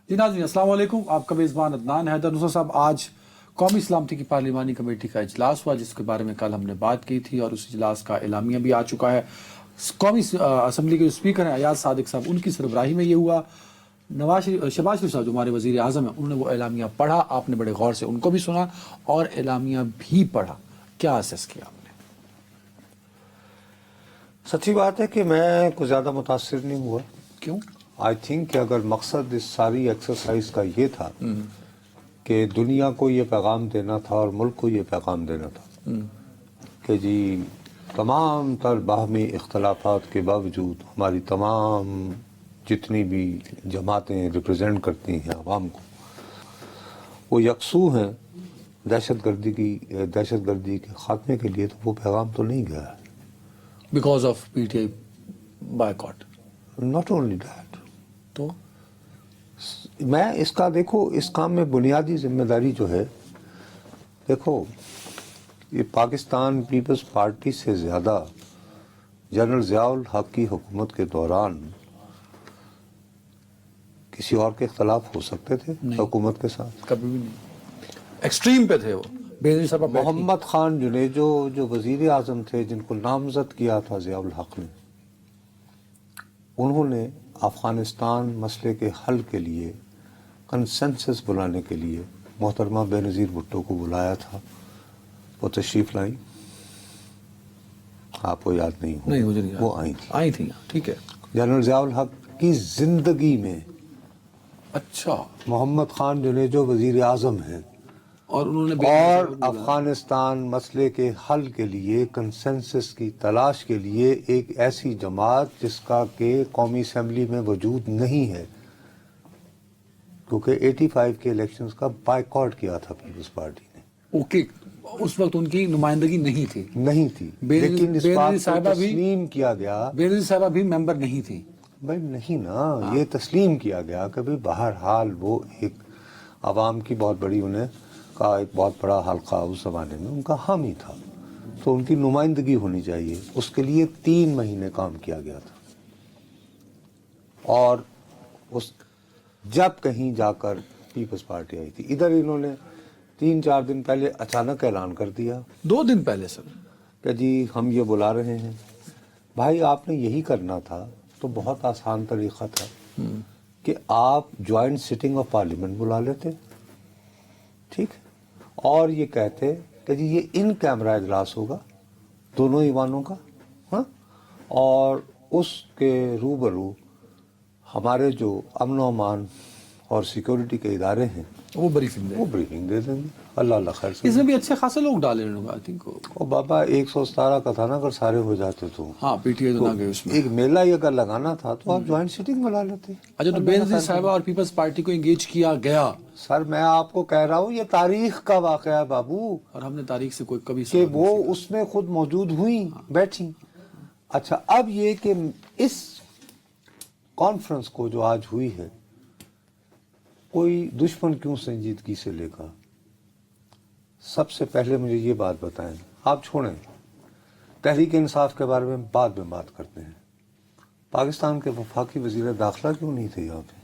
جی ناظرین السلام علیکم، آپ کا میزبان عدنان حیدر نصرت صاحب. آج قومی سلامتی کی پارلیمانی کمیٹی کا اجلاس ہوا جس کے بارے میں کل ہم نے بات کی تھی اور اس اجلاس کا اعلامیہ بھی آ چکا ہے. قومی اسمبلی کے جو اسپیکر ہیں ایاز صادق صاحب، ان کی سربراہی میں یہ ہوا. شہباز شریف صاحب جو ہمارے وزیر اعظم ہیں، انہوں نے وہ اعلامیہ پڑھا. آپ نے بڑے غور سے ان کو بھی سنا اور اعلامیہ بھی پڑھا. کیا اسیس کیا آپ نے؟ سچی بات ہے کہ میں کچھ زیادہ متاثر نہیں ہوا. کیوں؟ آئی تھنک کہ اگر مقصد اس ساری ایکسرسائز کا یہ تھا کہ دنیا کو یہ پیغام دینا تھا اور ملک کو یہ پیغام دینا تھا کہ جی تمام تر باہمی اختلافات کے باوجود ہماری تمام جتنی بھی جماعتیں ریپرزینٹ کرتی ہیں عوام کو، وہ یکسو ہیں دہشت گردی کے خاتمے کے لیے، تو وہ پیغام تو نہیں گیا ہے. Because of P T I boycott. Not only that, تو میں اس کا دیکھو اس کام میں بنیادی ذمہ داری جو ہے، دیکھو یہ پاکستان پیپلز پارٹی سے زیادہ جنرل ضیاء الحق کی حکومت کے دوران کسی اور کے اختلاف ہو سکتے تھے حکومت کے ساتھ؟ کبھی بھی نہیں. ایکسٹریم پہ تھے وہ. بینظیر صاحب محمد خان جنیجو جو وزیر اعظم تھے، جن کو نامزد کیا تھا ضیاء الحق نے، انہوں نے افغانستان مسئلے کے حل کے لیے کنسنسس بلانے کے لیے محترمہ بینظیر بھٹو کو بلایا تھا. وہ تشریف لائیں، آپ کو یاد نہیں نہیں ہو، مجھے نہیں وہ آئی تھی. ٹھیک ہے. جنرل ضیاء الحق کی زندگی میں اچھا. محمد خان جنیجو وزیر اعظم ہیں اور انہوں نے اور افغانستان مسئلے کے حل کے لیے کنسنسس کی تلاش کے لیے ایک ایسی جماعت جس کا کہ قومی اسمبلی میں وجود نہیں ہے، کیونکہ 85 کے الیکشنز کا بائیکاٹ کیا تھا پیپلز پارٹی نے. اوکے، اس وقت ان کی نمائندگی نہیں تھی. لیکن اس بات کو تسلیم کیا گیا. بینظیر صاحبہ بھی ممبر نہیں تھی. بھائی نہیں نا، یہ تسلیم کیا گیا کہ بھائی بہرحال وہ ایک عوام کی بہت بڑی، انہیں کا ایک بہت بڑا حلقہ اس زمانے میں ان کا حامی تھا، تو ان کی نمائندگی ہونی چاہیے. اس کے لیے 3 مہینے کام کیا گیا تھا. اور اس جب کہیں جا کر پیپلز پارٹی آئی تھی، ادھر انہوں نے 3-4 دن پہلے اچانک اعلان کر دیا 2 دن پہلے سر کہ جی ہم یہ بلا رہے ہیں. بھائی آپ نے یہی کرنا تھا تو بہت آسان طریقہ تھا کہ آپ جوائنٹ سٹنگ آف پارلیمنٹ بلا لیتے، ٹھیک، اور یہ کہتے کہ جی یہ ان کیمرہ اجلاس ہوگا دونوں ایوانوں کا، ہاں، اور اس کے روبرو ہمارے جو امن و امان اور سیکورٹی کے ادارے ہیں وہ بریفنگ دے دیں گے. اللہ خیر سے. اس میں بھی اچھے خاصے لوگ ڈالے انہوں آئی تھنک. او بابا 117 کا تھا نا، اگر سارے ہو جاتے تو ہاں پی ٹی آئی تو نہ گئے اس میں. ایک میلہ ہی اگر لگانا تھا تو آپ جوائنٹ سیٹنگ بنا لیتے. اچھا، تو بینظیر صاحبہ اور پیپلز پارٹی کو انگیج کیا گیا. سر میں آپ کو کہہ رہا ہوں یہ تاریخ کا واقعہ ہے بابو، اور ہم نے تاریخ سے کوئی کبھی کہ وہ اس میں خود موجود ہوئی بیٹھی. اچھا اب یہ کہ اس کانفرنس کو جو آج ہوئی ہے، کوئی دشمن کیوں سنجیدگی سے لے گا؟ سب سے پہلے مجھے یہ بات بتائیں، آپ چھوڑیں تحریک انصاف کے بارے میں بعد میں بات کرتے ہیں، پاکستان کے وفاقی وزیر داخلہ کیوں نہیں تھے یہاں پہ؟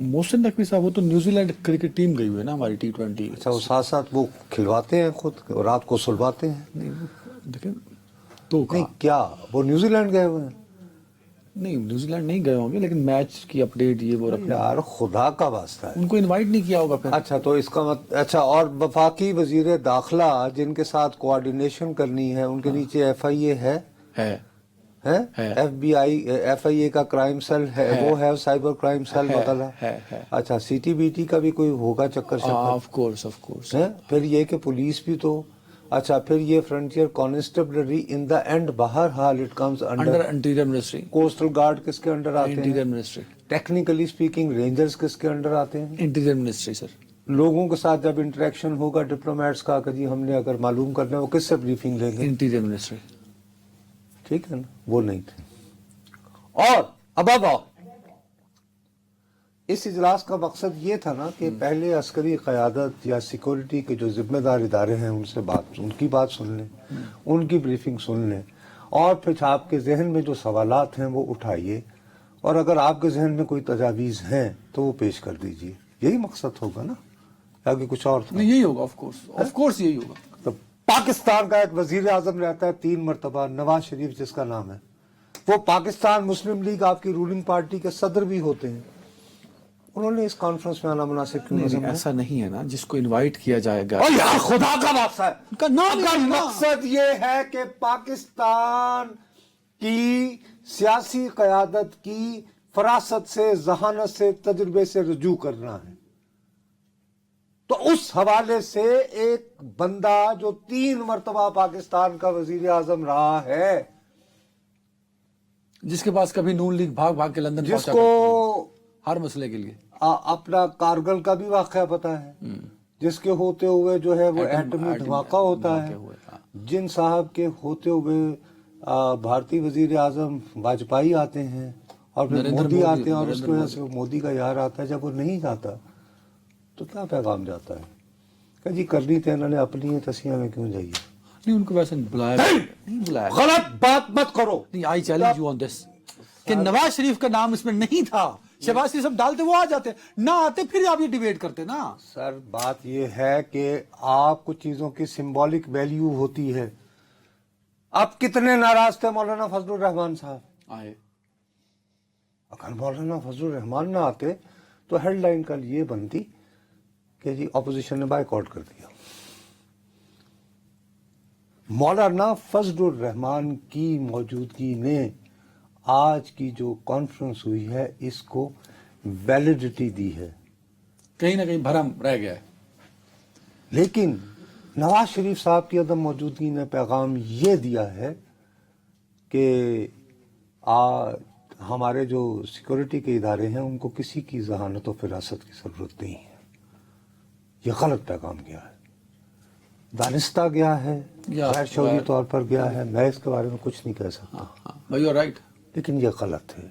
محسن نقوی صاحب وہ تو نیوزی لینڈ کرکٹ ٹیم گئی ہوئی ہے نا ہماری T20. اچھا وہ ساتھ ساتھ وہ کھلواتے ہیں خود اور رات کو سلواتے ہیں؟ دیکھیں تو نہیں کیا وہ نیوزی لینڈ گئے ہوئے ہیں؟ نہیں نیوزی لینڈ نہیں گئے ہوں گے، لیکن میچ کی اپڈیٹ یہ وہ رکھنا. یار خدا کا واسطہ ہے، ان کو انوائٹ نہیں کیا ہوگا پھر. اچھا تو اس کا اچھا، اور وفاقی وزیر داخلہ جن کے ساتھ کوآرڈینیشن کرنی ہے، ان کے نیچے ایف آئی اے ہے، ایف بی آئی، ایف آئی اے کا کرائم سیل ہے، وہ ہے سائبر کرائم سیل وغیرہ. اچھا سی ٹی بی ٹی کا بھی کوئی ہوگا چکر شکر. Of course. پھر یہ کہ پولیس بھی تو، اچھا پھر یہ frontier constabulary in the end بہرحال it comes under interior ministry. Coastal guard کس کے انڈر آتے ہیں؟ Interior ministry. Technically speaking rangers کس کے انڈر آتے ہیں؟ Interior ministry sir. لوگوں کے ساتھ جب انٹریکشن ہوگا ڈپلومیٹس کا کہ جی ہم نے اگر معلوم کرنا ہے وہ کس سے بریفنگ لیں گے؟ Interior ministry. ٹھیک ہے نا، وہ نہیں تھے. اور اب آؤ، اس اجلاس کا مقصد یہ تھا نا کہ پہلے عسکری قیادت یا سیکورٹی کے جو ذمہ دار ادارے ہیں ان سے ان کی بات سن لیں، ان کی بریفنگ سن لیں، اور پھر آپ کے ذہن میں جو سوالات ہیں وہ اٹھائیے، اور اگر آپ کے ذہن میں کوئی تجاویز ہیں تو وہ پیش کر دیجیے. یہی مقصد ہوگا نا, آگے کچھ اور تھا؟ نہیں, یہی ہوگا, آف کورس یہی ہوگا. تو پاکستان کا ایک وزیر اعظم رہتا ہے 3 مرتبہ, نواز شریف جس کا نام ہے, وہ پاکستان مسلم لیگ آپ کی رولنگ پارٹی کے صدر بھی ہوتے ہیں. انہوں نے اس کانفرنس میں آنا مناسب کیوں نہ سمجھا؟ ایسا نہیں ہے نا, جس کو انوائٹ کیا جائے گا. اور یار خدا کا واسطہ ہے, ان کا نام اگر ہے نا. مقصد یہ ہے کہ پاکستان کی سیاسی قیادت کی فراست سے, ذہانت سے, تجربے سے رجوع کرنا ہے, تو اس حوالے سے ایک بندہ جو 3 مرتبہ پاکستان کا وزیر اعظم رہا ہے, جس کے پاس کبھی نون لیگ بھاگ بھاگ کے لندن جس پہنچا کو ہر مسئلے کے لیے, اپنا کارگل کا بھی واقعہ پتا ہے, جس کے ہوتے ہوئے جو ہے وہ ایٹمی دھماکہ ہوتا ہے, جن صاحب کے ہوتے ہوئے بھارتی وزیر اعظم واجپئی آتے ہیں, اور پھر مودی آتے ہیں, اور اس کی وجہ سے مودی کا یار آتا ہے. جب وہ نہیں جاتا تو کیا پیغام جاتا ہے کہ جی کرنی تھے انہوں نے اپنی تسیاں میں کیوں جائیے؟ نہیں, ان کو ویسے بلایا نہیں, بلایا. غلط بات مت کرو. نہیں, آئی چیلنج یو آن دس کہ نواز شریف کا نام اس میں نہیں تھا. شہباز شریف سب ڈالتے, وہ آ جاتے, نہ آتے پھر آپ یہ ڈیبیٹ کرتے نا. سر بات یہ ہے کہ آپ کچھ چیزوں کی سمبولک ویلیو ہوتی ہے. آپ کتنے ناراض تھے مولانا فضل الرحمان صاحب آئے. اگر مولانا فضل الرحمان نہ آتے تو ہیڈ لائن کل یہ بنتی کہ جی اپوزیشن نے بائیک آؤٹ کر دیا. مولانا فضل الرحمان کی موجودگی نے آج کی جو کانفرنس ہوئی ہے اس کو ویلیڈیٹی دی ہے. کہیں نہ کہیں بھرم رہ گیا ہے. لیکن نواز شریف صاحب کی عدم موجودگی نے پیغام یہ دیا ہے کہ ہمارے جو سیکورٹی کے ادارے ہیں ان کو کسی کی ذہانت و فراست کی ضرورت نہیں ہے. یہ غلط پیغام گیا ہے, دانستہ گیا ہے, غیر شعوری طور پر گیا ہے. میں اس کے بارے میں کچھ نہیں کہہ سکتا, یو آر رائٹ, لیکن یہ غلط ہے.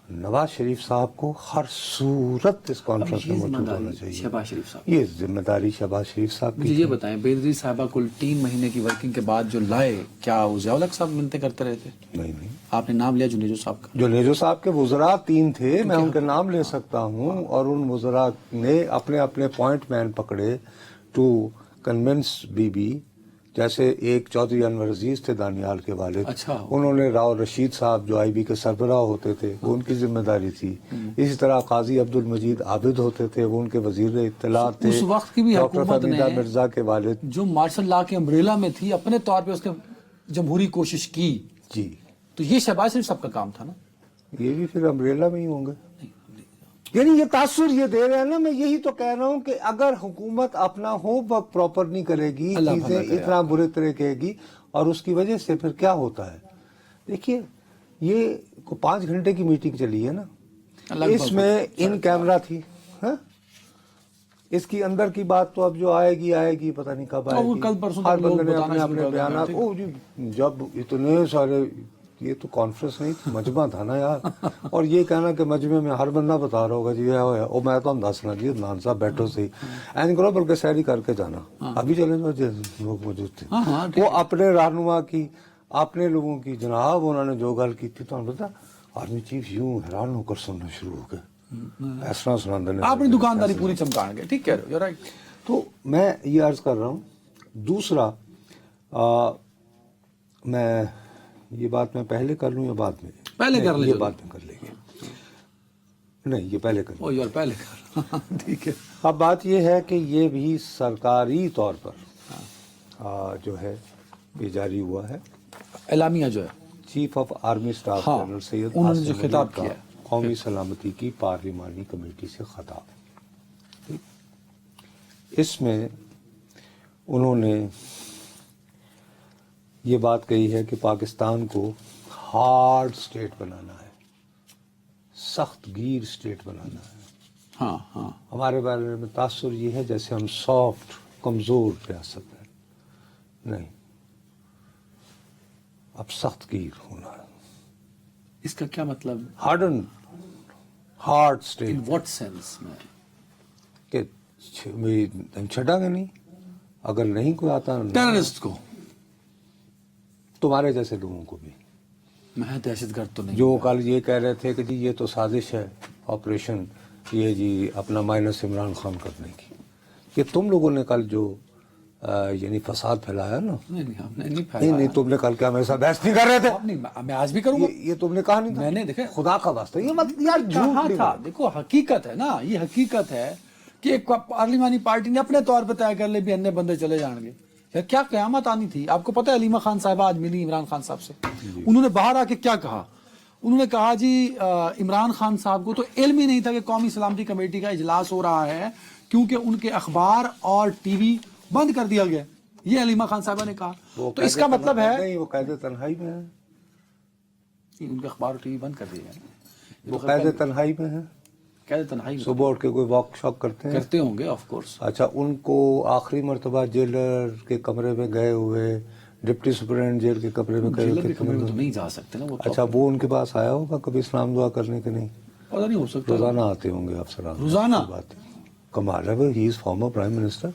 نواز شریف صاحب کو ہر صورت اس کانفرنس میں موجود ہونا چاہیے. شہباز شریف صاحب, یہ ذمہ داری شہباز شریف صاحب کی. مجھے یہ بتائیں, بینظیر صاحبہ کل 3 مہینے کی ورکنگ کے بعد جو لائے, کیا ضیاء الحق صاحب منتیں کرتے رہے تھے؟ نہیں, آپ نے نام لیا جنیجو صاحب کا. جنیجو صاحب کے وزراء 3 تھے, میں ان کے نام لے سکتا ہوں, اور ان وزراء نے اپنے اپنے پوائنٹ مین پکڑے ٹو کنونس بی بی. جیسے ایک چودھری انور عزیز تھے دانیال کے والد, اچھا, انہوں نے راؤ رشید صاحب جو آئی بی کے سربراہ ہوتے تھے وہ ان کی ذمہ داری تھی. اسی طرح قاضی عبد المجید عابد ہوتے تھے, وہ ان کے وزیر اطلاعات تھے. اس وقت کی بھی ڈاکٹر حکومت حمیدہ نے مرزا کے والد جو مارشل لا کے امبریلا میں تھی, اپنے طور پہ اس نے جمہوری کوشش کی. جی, تو یہ شہباز شریف صاحب کا کام تھا نا. یہ بھی پھر امبریلا میں ہی ہوں گے. یعنی یہ تاثر یہ دے رہے ہیں نا, میں یہی تو کہہ رہا ہوں کہ اگر حکومت اپنا ہوم ورک پراپر نہیں کرے گی, چیزیں اتنا برے طرح کہے گی, اور اس کی وجہ سے پھر کیا ہوتا ہے. دیکھیے یہ 5 گھنٹے کی میٹنگ چلی ہے نا, اس میں ان کیمرہ تھی, اس کی اندر کی بات تو اب جو آئے گی پتہ نہیں کب آئے گی. ہر بندے نے اپنے اپنے بیانات. جب اتنے سارے, یہ تو کانفرنس نہیں تھی, مجمع تھا نا یار. اور یہ کہنا کہ مجمع میں ہر بندہ بتا رہا ہوگا جی وہ میں تو ہم دسنا جی عدنان صاحب بیٹھو صحیح این کرو, بلکہ سیری کر کے جانا. ابھی چلے لوگ موجود تھے, وہ اپنے رہنما کی, اپنے لوگوں کی, جناب انہوں نے جو گل کی تھی تو ہم پتا آرمی چیف یوں حیران ہو کر سننا شروع ہو گئے, اس طرح سنا دینے. اپنی دکانداری پوری چمکائیں گے, ٹھیک کہہ رہے ہو, رائٹ. تو میں یہ عرض کر رہا ہوں. دوسرا, میں یہ بات میں پہلے کر لوں یا بعد میں؟ پہلے کر لیں. یہ بات میں کر لیں گے. نہیں, یہ پہلے کر لیں. پہلے کر, ٹھیک ہے. اب بات یہ ہے کہ یہ بھی سرکاری طور پر جو ہے یہ جاری ہوا ہے, اعلامیہ جو ہے chief of army staff general Syed انہوں نے جو خطاب کیا قومی سلامتی کی پارلیمانی کمیٹی سے خطاب. اس میں انہوں نے یہ بات کہی ہے کہ پاکستان کو ہارڈ سٹیٹ بنانا ہے, سخت گیر سٹیٹ بنانا ہے. ہاں, ہمارے بارے میں تاثر یہ ہے جیسے ہم سافٹ کمزور ریاست ہیں. نہیں, اب سخت گیر ہونا ہے. اس کا کیا مطلب؟ Hard state. In what sense میں؟ کہ چھٹا گا نہیں, اگر نہیں کوئی آتا ٹیررسٹ کو, تمہارے جیسے لوگوں کو بھی. मैं दहशत गर्द तो नहीं जो कल ये कह रहे थे कि जी ये तो साजिश है ऑपरेशन ये जी अपना माइनस इमरान खान करने की, ये तुम लोगों ने कल जो यानी फसाद फैलाया ना। नहीं नहीं हमने नहीं नहीं फैलाया। नहीं तुमने कल क्या मेरे साथ बहस नहीं कर रहे थे? आप नहीं, मैं आज भी करूंगा। ये तुमने कहा नहीं था? मैंने देखा खुदा का वास्ता ये मत यार झूठ कहा नहीं था। बोलो। देखो हकीकत है ना, ये हकीकत है कि एक पार्लिमानी पार्टी ने अपने तौर पर तय कर ले भी अन्य बंदे चले जाएंगे। यार क्या कयामत आनी थी। आपको पता है अलीमा खान साहिबा आज मिली इमरान खान साहब से, उन्होंने बाहर आके क्या कहा? उन्होंने कहा जी इमरान खान साहब को तो इल्म ही नहीं था कि कौमी सलामती कमेटी का इजलास हो रहा है, क्योंकि उनके अखबार और टीवी बंद कर दिया गया। ये अलीमा खान साहिबा ने कहा। तो इसका मतलब है नहीं वो कैद तन्हाई में है, उनके अखबार और टीवी बंद कर दिए गए। वो कैद तन्हाई में है। कैद तन्हाई में सुबह उठ के कोई वॉक शॉक करते हैं? करते होंगे ऑफ कोर्स। अच्छा उनको आखिरी मर्तबा जेलर के कमरे में गए हुए, डिप्टी सुपरिटेंडेंट जेल के कमरे में गए जेलर के हुए कमरे में तो नहीं जा सकते ना वो तो। अच्छा वो उनके पास आया होगा कभी इस्लाम दुआ करने के? नहीं, पता नहीं, हो सकता है। रोजाना आते होंगे अफसरान। रोजाना? बात कमाल है भाई, he is former prime minister.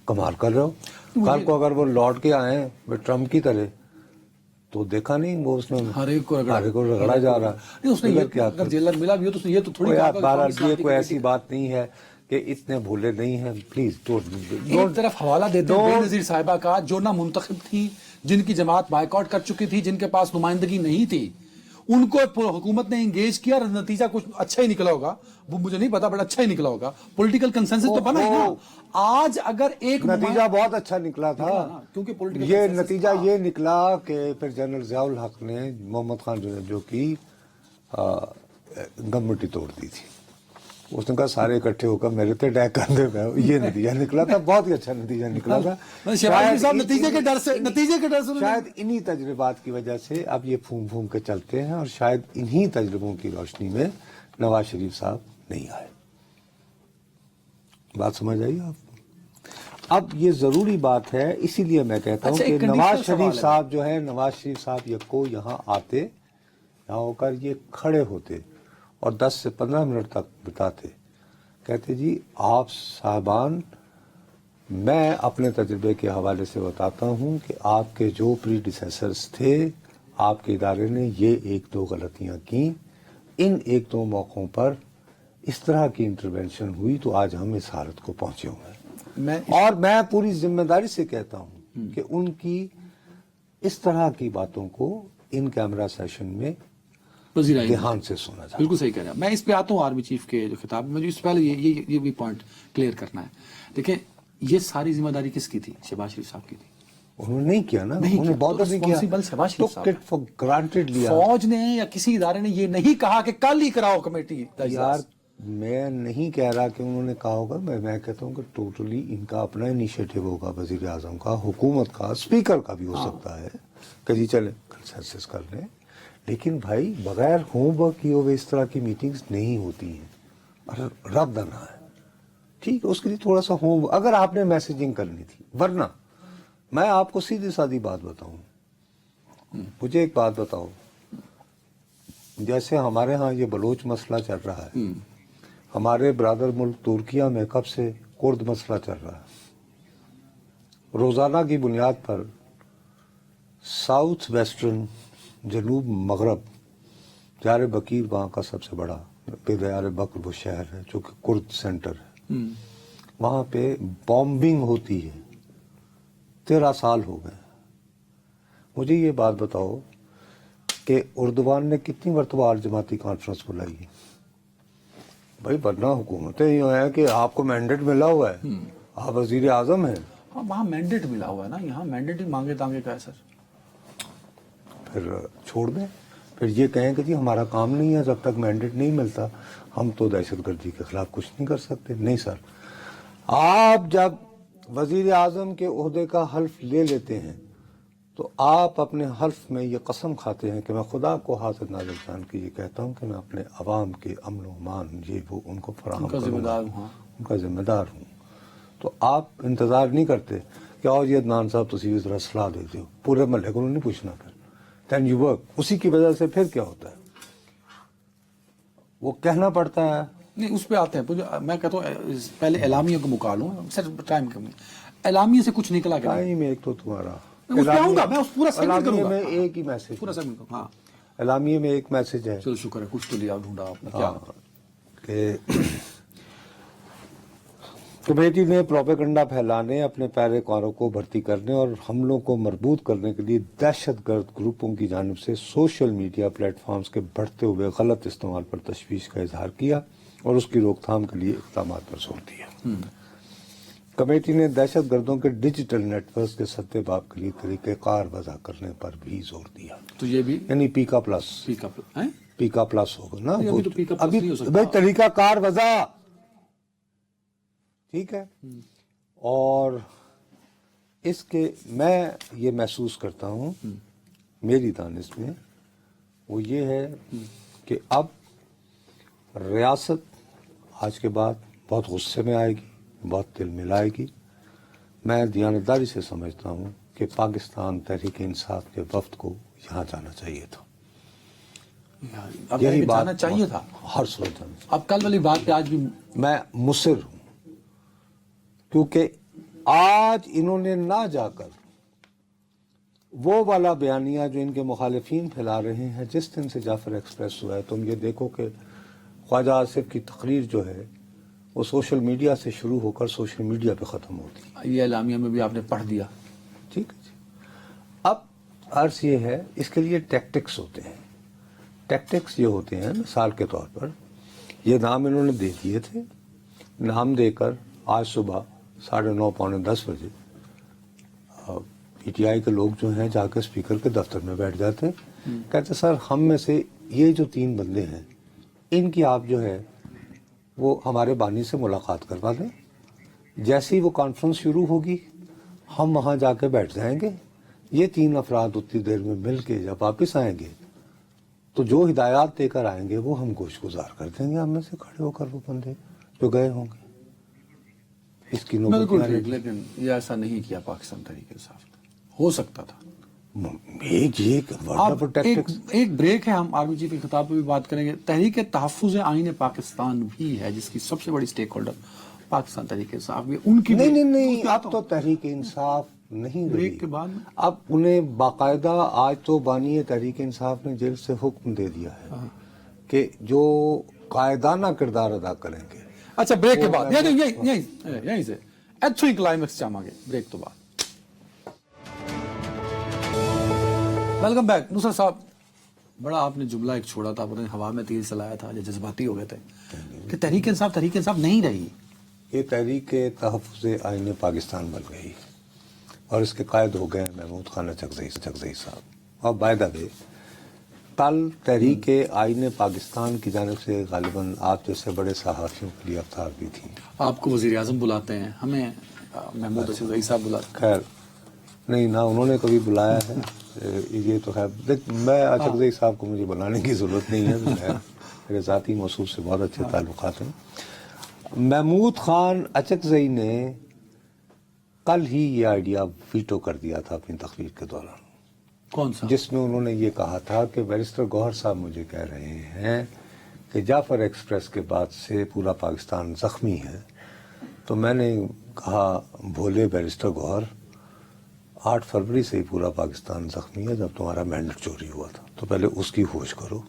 कमाल कर रहे हो। कल को अगर वो लौट के आए ट्रम्प की तरह तो देखा नहीं वो उसमें हर एक को रगड़ा जा रहा नहीं, उसने ये क्या अगर जेलर मिला भी हो तो उसने ये तो थोड़ी यार कहा कि बहरहाल कौमी ये सलामती कोई कमेटी ऐसी बात नहीं है कि इतने भोले नहीं हैं। प्लीज एक तरफ हवाला देते हैं बेनजीर साहिबा का, जो ना मुंतखब थी, जिनकी जमात बायकॉट कर चुकी थी, जिनके पास नुमाइंदगी नहीं थी, उनको हुकूमत ने एंगेज किया और नतीजा कुछ अच्छा ही निकला होगा। वो मुझे नहीं पता बट अच्छा ही निकला होगा। पॉलिटिकल कंसेंसस तो बना ही ना। आज अगर एक नतीजा बहुत अच्छा निकला था ना, क्योंकि political ये consensus नतीजा था। ये निकला कि फिर जनरल ज़ियाउल हक ने मोहम्मद खान जो की गमटी तोड़ दी थी। उसने कहा सारे इकट्ठे होकर मेरे पे अटैक कर दे। ये नतीजा निकला था, बहुत ही अच्छा नतीजा निकला था। शहबाज साहब नतीजे के डर से शायद इन्हीं तजुर्बात की वजह से अब ये फूम फूम के चलते हैं और शायद इन्हीं तजुर्बों की रोशनी में नवाज शरीफ साहब नहीं आए। बात समझ आई आपको? अब ये जरूरी बात है, इसीलिए मैं कहता हूँ कि नवाज शरीफ साहब जो है, नवाज शरीफ साहब ये को यहाँ आते, यहाँ होकर ये खड़े होते और 10 से 15 मिनट तक बिताते, कहते जी आप साहबान मैं अपने तजुर्बे के हवाले से बताता हूँ कि आपके जो प्रीडिसेसर्स थे, आपके इदारे ने ये 1-2 गलतियाँ की, इन 1-2 मौक़ों पर इस तरह की इंटरवेंशन हुई तो आज हम इस हालत को पहुंचे हुए हैं। और मैं पूरी जिम्मेदारी से कहता हूं कि उनकी इस तरह की बातों को इन कैमरा सेशन में ध्यान से सुना जाए। बिल्कुल सही कह रहे हैं। मैं इस पे आता हूँ आर्मी चीफ के जो खिताब में, जो इससे पहले ये भी पॉइंट क्लियर करना है। देखिए ये सारी जिम्मेदारी किसकी थी? शहबाज शरीफ साहब की थी। उन्होंने नहीं किया ना, नहीं उन्होंने बहुत नहीं किया, शहबाज शरीफ साहब फॉर ग्रांटेड लिया। फौज ने या किसी इदारे ने ये नहीं कहा कि कल ही कराओ कमेटी। यार मैं नहीं कह रहा कि उन्होंने कहा होगा, मैं कहता हूँ कि टोटली इनका अपना इनिशिएटिव होगा, वजीर आजम का, हुकूमत का, स्पीकर का भी हो सकता है कि जी चले कंसेंसस कर लें। लेकिन भाई बगैर होमवर्क किए हुए इस तरह की मीटिंग्स नहीं होती हैं और रब दना है। ठीक है, उसके लिए थोड़ा सा होमवर्क अगर आपने मैसेजिंग करनी थी। वरना मैं आपको सीधी सादी बात बताऊं, मुझे एक बात बताओ, जैसे हमारे यहाँ ये बलोच मसला चल रहा है, हमारे ब्रादर मुल्क तुर्किया में कब से कुर्द मसला चल रहा है। रोजाना की बुनियाद पर साउथ वेस्टर्न जनूब मगरब यार बकीर वहाँ का सबसे बड़ा यार बकर वो शहर है जो कि कुर्द सेंटर है, वहाँ पे बॉम्बिंग होती है। 13 साल हो गए। मुझे ये बात बताओ कि उर्दवान ने कितनी मरतबा आल जमाती कॉन्फ्रेंस बुलाई है? भाई वरना हुकूमतें ये है कि आपको मैंडेट मिला हुआ है, आप वजीर आजम हैं। हाँ वहाँ मैंडेट मिला हुआ है ना, यहाँ मैंडेट ही मांगे तांगे का है सर। फिर छोड़ दें, फिर ये कहें कि जी हमारा काम नहीं है, जब तक मैंडेट नहीं मिलता हम तो दहशतगर्दी के खिलाफ कुछ नहीं कर सकते। नहीं सर, आप जब वजीर आजम के ओहदे का हल्फ ले लेते हैं तो आप अपने हल्फ में ये कसम खाते हैं कि मैं खुदा को हाजिर नाज़िर जान के ये कहता हूँ कि मैं अपने अवाम के अमन व मान ये वो उनको फराहम करूँगा, उनका जिम्मेदार हूँ। तो आप इंतज़ार नहीं करते कि और ये अदनान साहब तुसी ज़रा सलाह देते हो, पूरे महल्ले को नहीं पूछना। फिर दैन यू वर्क। उसी की वजह से फिर क्या होता है, वो कहना पड़ता है। नहीं उस पर आते हैं। मैं कहता हूँ पहले एलामिया को मुका लूँ सर, टाइम कम नहीं। एलामिया से कुछ निकला क्या? टाइम एक तो तुम्हारा اس پہ آؤں گا، میں اس پورا سیگمنٹ کروں اعلامیے گا، میں ایک ہی میسج، پورا سیگمنٹ کروں. ہاں اعلامیے میں ایک میسج ہے چلو شکر ہے، کچھ تو لیا ڈھونڈا آپ نے. کیا؟ کہ کمیٹی نے پروپیگنڈا پھیلانے، اپنے پیروکاروں کو بھرتی کرنے اور حملوں کو مربوط کرنے کے لیے دہشت گرد گروپوں کی جانب سے سوشل میڈیا پلیٹ فارمز کے بڑھتے ہوئے غلط استعمال پر تشویش کا اظہار کیا اور اس کی روک تھام کے لیے اقدامات پر زور دیا. کمیٹی نے دہشت گردوں کے ڈیجیٹل نیٹ ورکس کے سدے باب کے لیے طریقہ کار وضع کرنے پر بھی زور دیا. تو یہ بھی یعنی پیکا پلس، ٹھیک ہے. پیکا پلس ہوگا نا. ابھی تو پیکا پلس ابھی نہیں ہو سکتا. بھائی طریقہ کار وضع، ٹھیک ہے. اور اس کے میں یہ محسوس کرتا ہوں، میری دانش میں وہ یہ ہے کہ اب ریاست آج کے بعد بہت غصے میں آئے گی، بہت دل ملائے گی. میں دیانتداری سے سمجھتا ہوں کہ پاکستان تحریک انصاف کے وفد کو یہاں جانا چاہیے تھا. اب یہی بات جانا چاہیے تھا. ہر صورت میں اب کل والی بات پہ آج بھی میں مصر ہوں، کیونکہ آج انہوں نے نہ جا کر وہ والا بیانیہ جو ان کے مخالفین پھیلا رہے ہیں، جس دن سے جعفر ایکسپریس ہوا ہے، تم یہ دیکھو کہ خواجہ آصف کی تقریر جو ہے وہ سوشل میڈیا سے شروع ہو کر سوشل میڈیا پہ ختم ہوتی ہے. یہ اعلامیہ میں بھی آپ نے پڑھ دیا. ٹھیک ہے جی. اب عرض یہ ہے، اس کے لیے ٹیکٹکس ہوتے ہیں. ٹیکٹکس یہ ہوتے ہیں، مثال کے طور پر یہ نام انہوں نے دے دیے تھے. نام دے کر آج صبح 9:30 پونے 10 بجے پی ٹی آئی کے لوگ جو ہیں جا کے اسپیکر کے دفتر میں بیٹھ جاتے ہیں، کہتے سر ہم میں سے یہ جو 3 بندے ہیں ان کی آپ جو ہے وہ ہمارے بانی سے ملاقات کروا دیں. جیسے ہی وہ کانفرنس شروع ہوگی ہم وہاں جا کے بیٹھ جائیں گے. یہ 3 افراد اتنی دیر میں مل کے جب واپس آئیں گے تو جو ہدایات دے کر آئیں گے وہ ہم گوش گزار کر دیں گے ہم میں سے کھڑے ہو کر وہ بندے جو گئے ہوں گے. اس کی بالکل ٹھیک، لیکن یہ ایسا نہیں کیا پاکستان تحریک انصاف نے. ہو سکتا تھا. ایک بریک ہے، ہم آرمی چیف کے خطاب پہ بھی بات کریں گے. تحریک تحفظ آئین پاکستان بھی ہے جس کی سب سے بڑی سٹیک ہولڈر پاکستان تحریک انصاف بھی. ان کی نہیں اب تو تحریک انصاف نہیں رہی. بریک کے بعد اب انہیں باقاعدہ آج تو بانی تحریک انصاف نے جیل سے حکم دے دیا ہے کہ جو قائدانہ کردار ادا کریں گے. اچھا بریک کے بعد یہیں سے ایتھوئی کلائمیکس چاہاں گے بریک تو بعد. Welcome back. نصرت صاحب، بڑا آپ نے جملہ ایک چھوڑا تھا، آپ نے ہوا میں تیر چلایا تھا، جو جذباتی ہو گئے تھے کہ تحریک انصاف نہیں رہی. یہ تحریک تحفظ آئین پاکستان بن گئی اور اس کے قائد ہو گئے محمود خان اچکزئی صاحب. اور بائی دا وے کل تحریک آئین پاکستان کی جانب سے غالباً آپ جیسے بڑے صحافیوں کے لیے افطار بھی تھی. آپ کو وزیر اعظم بلاتے ہیں، ہمیں محمود اچکزئی صاحب بلاتے ہیں. خیر نہیں، نہ انہوں نے کبھی بلایا ہے. یہ تو خیر میں اچکزئی صاحب کو مجھے بلانے کی ضرورت نہیں ہے، میرے ذاتی موصوف سے بہت اچھے تعلقات ہیں. محمود خان اچکزئی نے کل ہی یہ آئیڈیا ویٹو کر دیا تھا اپنی تقریر کے دوران. کون سا؟ جس میں انہوں نے یہ کہا تھا کہ بیرسٹر گوہر صاحب مجھے کہہ رہے ہیں کہ جعفر ایکسپریس کے بعد سے پورا پاکستان زخمی ہے. تو میں نے کہا بھولے بیرسٹر گوہر، 8 فروری سے ہی پورا پاکستان زخمی ہے جب تمہارا مینڈیٹ چوری ہوا تھا، تو پہلے اس کی کھوج کرو.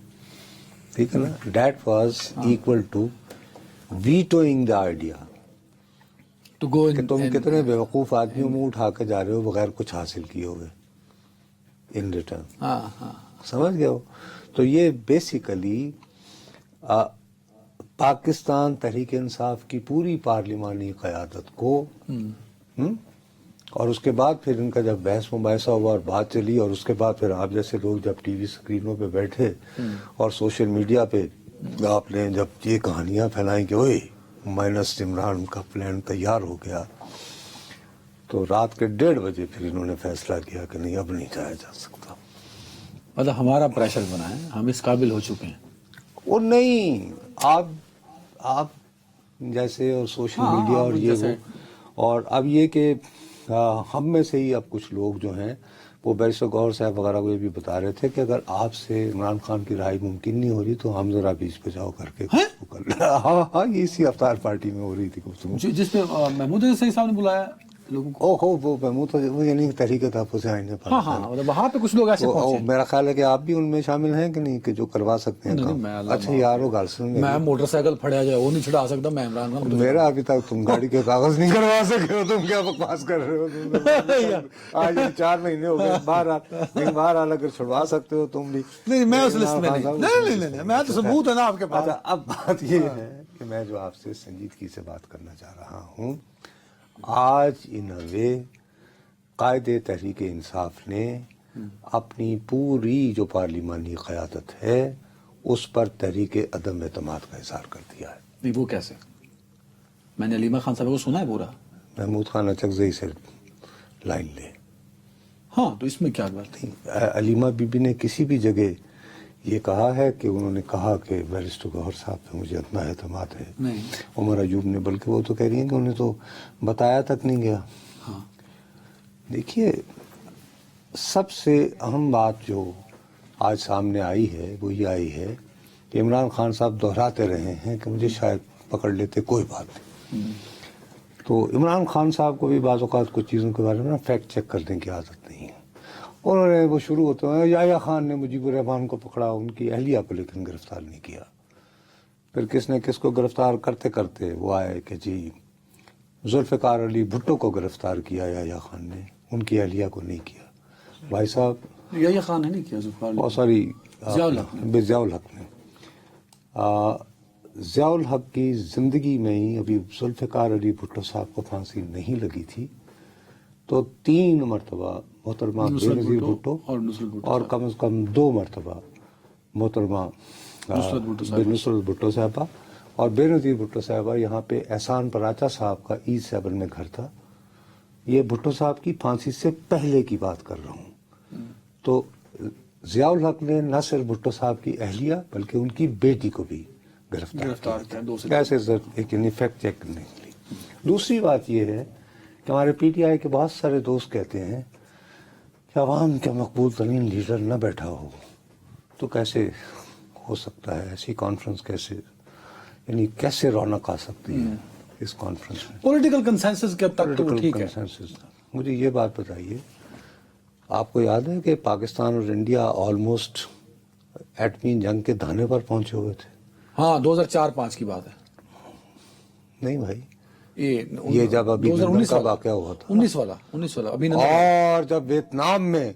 ٹھیک ہے نا. That was equal to vetoing the idea کہ تم کتنے بیوقوف آدمیوں منہ اٹھا کے جا رہے ہو بغیر کچھ حاصل کیے ہوئے ان ریٹرن. سمجھ گئے ہو. تو یہ بیسیکلی پاکستان تحریک انصاف کی پوری پارلیمانی قیادت کو اور اس کے بعد پھر ان کا جب بحث مباحثہ ہوا اور بات چلی، اور اس کے بعد پھر آپ جیسے لوگ جب ٹی وی سکرینوں پہ بیٹھے اور سوشل میڈیا پہ آپ نے جب یہ کہانیاں پھیلائیں کہ اوئے مائنس عمران کا پلان تیار ہو گیا، تو رات کے 1:30 بجے پھر انہوں نے فیصلہ کیا کہ نہیں اب نہیں جایا جا سکتا. مطلب ہمارا پریشر بنا ہے، ہم اس قابل ہو چکے ہیں. وہ نہیں، آپ جیسے اور سوشل میڈیا اور یہ اور اب یہ کہ ہم میں سے ہی اب کچھ لوگ جو ہیں وہ بیرسٹر گوہر صاحب وغیرہ کو یہ بھی بتا رہے تھے کہ اگر آپ سے عمران خان کی رہائی ممکن نہیں ہو رہی تو ہم ذرا بیچ پہ جاؤ کر کے ہاں یہ اسی افطار پارٹی میں ہو رہی تھی گفتگو جس میں محمود اچکزئی صاحب نے بلایا. लोगों को। ओ वो महमूद वो यानी तहरीक तहफ़्फ़ुज़ आईन हाँ पाकिस्तान। हाँ, मतलब वहाँ पे कुछ लोग ऐसे पहुंचे। मेरा ख्याल है कि आप भी उनमें शामिल हैं कि नहीं, कि जो करवा सकते हैं नहीं, काम? मैं अल्लाह अच्छा यार वो गल सुन मैं मेरी। मोटरसाइकिल फड़िया जाए वो नहीं छुड़ा सकता, मैं इमरान खान को मेरा अभी तक तुम गाड़ी के कागज नहीं करवा सके हो, तुम क्या बकवास कर रहे हो? आज ये 4 महीने हो गए बहरहाल अगर छुड़वा सकते हो तुम भी। नहीं, मैं उस लिस्ट में इमरान नहीं, खान साहब नहीं उस नहीं लिस्ट नहीं, में मैं तो सबूत है ना आपके पास। अच्छा अब बात ये है कि मैं जो आपसे संजीदगी से बात करना चाह रहा हूँ, आज इन वे कायदे तहरीक इंसाफ ने अपनी पूरी जो पार्लिमानी क़यादत है उस पर तहरीक अदम एतमाद का इज़हार कर दिया है। नहीं, वो कैसे? मैंने अलीमा खान साहब को सुना है पूरा। महमूद खान अचकज़ई से लाइन ले। हाँ, तो इसमें क्या बात थी? अलीमा बीबी ने किसी भी जगह ये कहा है कि उन्होंने कहा कि बैरिस्टर गौहर साहब पे मुझे इतना एतमाद है? नहीं। उमर अयूब ने, बल्कि वो तो कह रही हैं कि उन्हें तो बताया तक नहीं गया। हाँ, देखिए सबसे अहम बात जो आज सामने आई है वो ये आई है कि इमरान खान साहब दोहराते रहे हैं कि मुझे शायद पकड़ लेते, कोई बात नहीं। तो इमरान खान साहब को भी बाज़ औक़ात कुछ चीज़ों के बारे में ना फैक्ट चेक करने की आदत नहीं है। उन्होंने वो शुरू होते हैं याया खान ने मुजीबुर रहमान को पकड़ा, उनकी अहलिया को लेकिन गिरफ्तार नहीं किया। फिर किसने किसको गिरफ्तार करते करते वो आए कि जी जुल्फ़िकार अली भुट्टो को गिरफ्तार किया याया खान ने, उनकी अहलिया को नहीं किया। भाई साहब यही खान है नहीं किया, जुल्फ़िकार बहुत सारी ज़ियाउल हक ने। ज़ियाउल हक ने ज़ियाउल हक की ज़िंदगी में ही अभी जुल्फ़िकार अली भुट्टो साहब को फांसी नहीं लगी थी, तो 3 मरतबा मोहतरमा बेनज़ीर भुट्टो और कम से कम 2 मरतबा मोहतरमा नुसरत भुट्टो साहबा और बेनज़ीर भुट्टो साहबा यहाँ पे एहसान पराचा साहब का ईद 7 में घर था। ये भुट्टो साहब की फांसी से पहले की बात कर रहा हूँ। तो ज़ियाउल हक ने न सिर्फ भुट्टो साहब की अहलिया बल्कि उनकी बेटी को भी गिरफ्तार किया, ऐसे एक फैक्ट चेक करने के लिए। दूसरी बात यह है कि हमारे पीटीआई के बहुत सारे दोस्त कहते हैं कि अवाम का मकबूल तरीन लीडर न बैठा हो तो कैसे हो सकता है, ऐसी कॉन्फ्रेंस कैसे, यानी कैसे रौनक आ सकती है इस कॉन्फ्रेंस में? पॉलिटिकल कंसेंसस के अब तक तो ठीक है। मुझे ये बात बताइए, आपको याद है कि पाकिस्तान और इंडिया ऑलमोस्ट एटमी जंग के धाने पर पहुंचे हुए थे? हाँ, 2004-5 की बात है। नहीं भाई, ये जब अभी 2019 का वाकया हुआ था, 19 वाला अभी। और जब वियतनाम में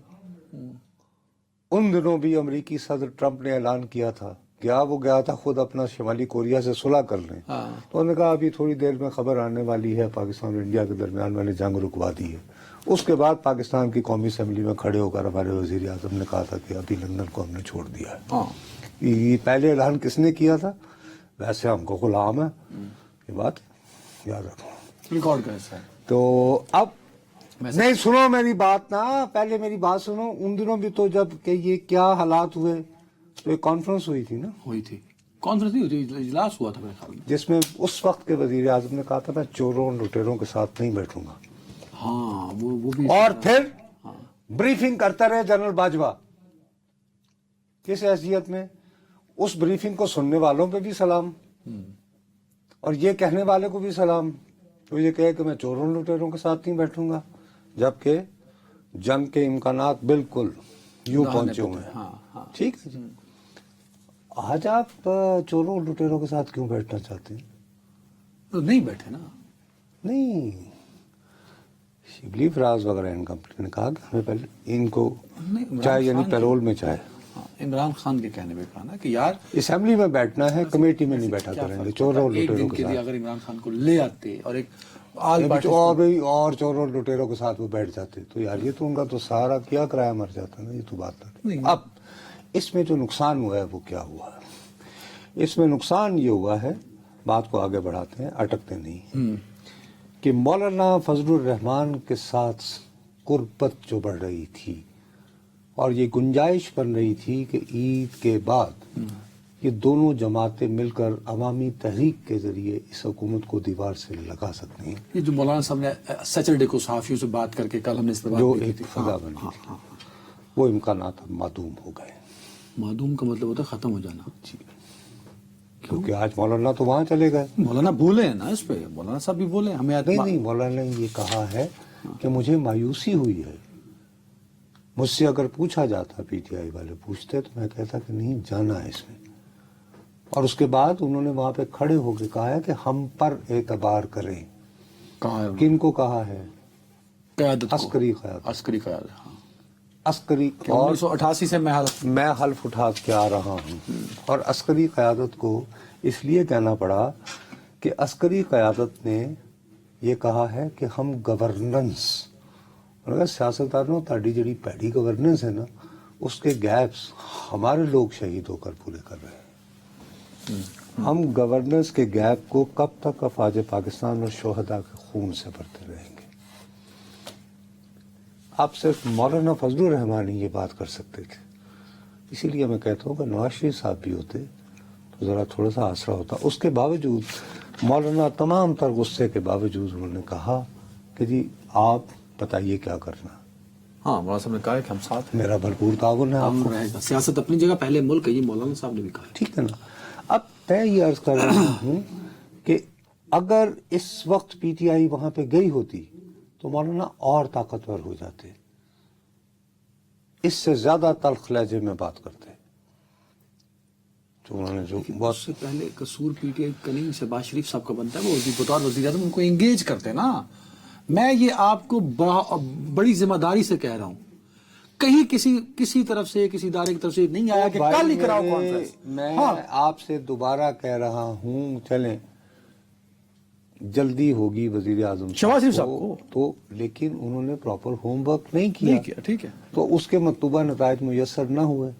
उन दिनों भी अमेरिकी सदर ट्रंप ने ऐलान किया था कि वो गया था खुद अपना शिमाली कोरिया से सुलह करने। तो उन्होंने कहा अभी थोड़ी देर में खबर आने वाली है, पाकिस्तान और इंडिया के दरमियान मैंने जंग रुकवा दी है। उसके बाद पाकिस्तान की कौमी असेंबली में खड़े होकर हमारे वजीर आज़म ने कहा था कि अभी लंदन को हमने छोड़ दिया है। ये पहले ऐलान किसने किया था? वैसे हमको गुलाम है, ये बात याद रखो, रिकॉर्ड करें। तो अब नहीं, सुनो मेरी बात ना, पहले मेरी बात सुनो। उन दिनों भी तो जब कि ये क्या हालात हुए तो एक कॉन्फ्रेंस हुई थी ना, हुई थी कॉन्फ्रेंस, नहीं हुई थी, इजलास हुआ था मेरे ख्याल में, जिसमें उस वक्त के वजीर आज़म ने कहा था मैं चोरों लुटेरों के साथ नहीं बैठूंगा। हाँ, वो भी। और फिर ब्रीफिंग करता रहे जनरल बाजवा, किस हैसियत में? उस ब्रीफिंग को सुनने वालों पे भी सलाम और ये कहने वाले को भी सलाम, तो ये कहे कि मैं चोरों लुटेरों के साथ नहीं बैठूंगा, जबकि जंग के इम्कानात बिल्कुल यूं पहुंचे हुए हैं। ठीक है जी, आज आप चोरों लुटेरों के साथ क्यों बैठना चाहते हैं? तो नहीं बैठे ना। नहीं, शिबली फराज वगैरह इन कंपनी ने कहा कि हमें पहले इनको चाहे यानी पैरोल में चाहे। इमरान खान के कहने में कहा ना कि यार असेंबली में बैठना है, कमेटी में नहीं बैठा करेंगे चोरों लुटेरों के साथ। अगर इमरान खान को ले आते और एक और चोरों लुटेरों के साथ वो बैठ जाते तो यार ये तो उनका तो सारा क्या किराया मर जाता ना, ये तो बात नहीं। अब इसमें जो नुकसान हुआ है वो क्या हुआ है? इसमें नुकसान ये हुआ है, बात को आगे बढ़ाते हैं, अटकते नहीं, कि मौलाना फजलुर रहमान के साथ कुर्बत जो बढ़ रही थी और ये गुंजाइश बन रही थी कि ईद के बाद ये दोनों जमातें मिलकर अवामी तहरीक के जरिए इस हुकूमत को दीवार से लगा सकती हैं। ये जो मौलाना साहब ने सैटरडे को सहाफियों से बात करके कल हमने इस पर जो एक फजा बनी थी, वो इम्कानात मादूम हो गए। मादूम का मतलब होता है खत्म हो जाना। जी, क्योंकि आज मौलाना तो वहां चले गए। मौलाना बोले हैं ना इस पे, मौलाना साहब भी बोले हैं, हमें नहीं, मौलाना ने ये कहा है कि मुझे मायूसी हुई है। मुझसे अगर पूछा जाता, पीटीआई वाले पूछते, तो मैं कहता कि नहीं जाना है इसमें। और उसके बाद उन्होंने वहां पे खड़े होकर कहा है कि हम पर एतबार करें। कहा है किन को कहा है? क़यादत को। अस्करी क़यादत। अस्करी क़यादत, हाँ। अस्करी और और 1988 से मैं हल्फ उठा के आ रहा हूँ। और अस्करी क़यादत को इसलिए कहना पड़ा कि अस्करी क़यादत ने ये कहा है कि हम गवर्नेंस, सियासतदानों ताड़ी जड़ी पैड़ी गवर्नेंस है ना, उसके गैप्स हमारे लोग शहीद होकर पूरे कर रहे हैं। हम गवर्नेंस के गैप को कब तक अफवाज पाकिस्तान और शोहदा के खून से भरते रहेंगे? आप सिर्फ मौलाना फजलुर रहमान ही ये बात कर सकते थे। इसीलिए मैं कहता हूँ कि नवाज शरीफ साहब भी होते तो ज़रा थोड़ा सा आसरा होता। उसके बावजूद मौलाना तमाम तर गुस्से के बावजूद उन्होंने कहा कि जी आप बताइए क्या करना। हाँ, मौलाना साहब ने कहा है कि हम साथ हैं, मेरा भरपूर ताउन है हम आपको। रहेगा। सियासत अपनी जगह, पहले मुल्क है, ये मौलाना साहब ने भी कहा है। ठीक है ना। अब मैं ये अर्ज कर रहा हूँ कि अगर इस वक्त पीटीआई वहां पे गई होती तो मौलाना और ताकतवर हो जाते, इससे ज्यादा तल्ख लहजे में बात करते। तो उन्होंने जो बहुत उससे पहले कसूर पीटीआई का नहीं, शहबाज शरीफ साहब का बनता है, वो बतौर वज़ीर आज़म उनको एंगेज करते हैं ना। मैं ये आपको बड़ी जिम्मेदारी से कह रहा हूँ, कहीं किसी तरफ से, किसी इदारे की तरफ से नहीं आया कि कल ही कराओ कॉन्फ्रेंस। मैं हाँ, आपसे दोबारा कह रहा हूँ, चलें जल्दी होगी वजीर आजम शहबाज शरीफ साहब को तो, लेकिन उन्होंने प्रॉपर होमवर्क नहीं किया। ठीक है। तो उसके मतलूबा नतायज मुयसर न हुए।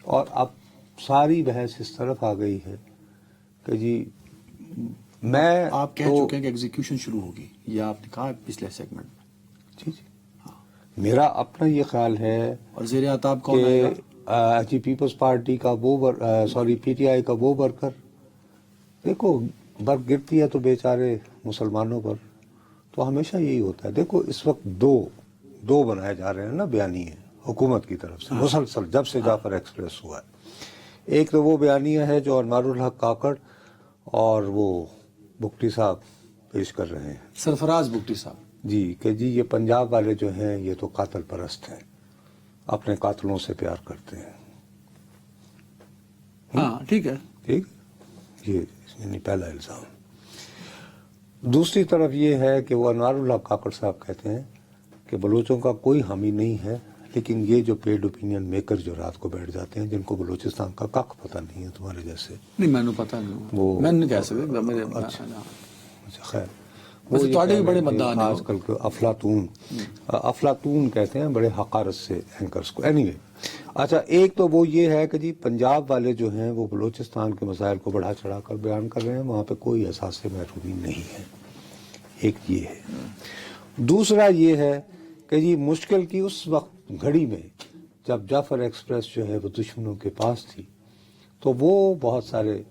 और अब सारी बहस इस तरफ आ गई है कि जी मैं आप कह चुके हैं कि एग्जीक्यूशन शुरू होगी, ये आपने कहा पिछले सेगमेंट में। जी मेरा अपना ये ख्याल है। और ज़ेर आताब कौन आएगा? जी पीपल्स पार्टी का वो पीटीआई का वो वर्कर, देखो बर्फ गिरती है तो बेचारे मुसलमानों पर, तो हमेशा यही होता है। देखो इस वक्त दो बनाए जा रहे हैं ना बयानिए हुकूमत की तरफ से मुसलसल, जब से जाफर एक्सप्रेस हुआ है। एक तो वो बयानिया है जो अनवारुल हक काकड़ और वो बुख्ती साहब पेश कर रहे हैं, सरफराज बुख्ती साहब जी, कि जी ये पंजाब वाले जो हैं ये तो कातिल परस्त हैं, अपने कातिलों से प्यार करते हैं। हाँ ठीक है, ठीक, ये यानी पहला इल्जाम। दूसरी तरफ ये है कि वो अनवारुल हक काकड़ साहब कहते हैं कि बलूचों का कोई हामी नहीं है, लेकिन ये जो पेड ओपिनियन मेकर जो रात को बैठ जाते हैं, जिनको बलूचिस्तान का कख पता नहीं है तुम्हारे जैसे। नहीं मैंने पता नहीं, वो मैं नहीं कह सकता मेरे। अच्छा खैर, वैसे ये ਤੁਹਾਡੇ कह भी बड़े रहे थे, मद्दान हैं आजकल के अफलातून कहते हैं बड़े हकारत से एंकर्स को। एनीवे, अच्छा एक तो वो ये है कि जी पंजाब वाले जो हैं वो बलूचिस्तान के मसाइल को बढ़ा चढ़ा कर बयान कर रहे हैं, वहाँ पे कोई एहसास महरूमी नहीं है। एक ये है। दूसरा ये है कि जी मुश्किल की उस वक्त घड़ी में जब जाफर एक्सप्रेस जो है वो दुश्मनों के पास थी, तो वो बहुत सारे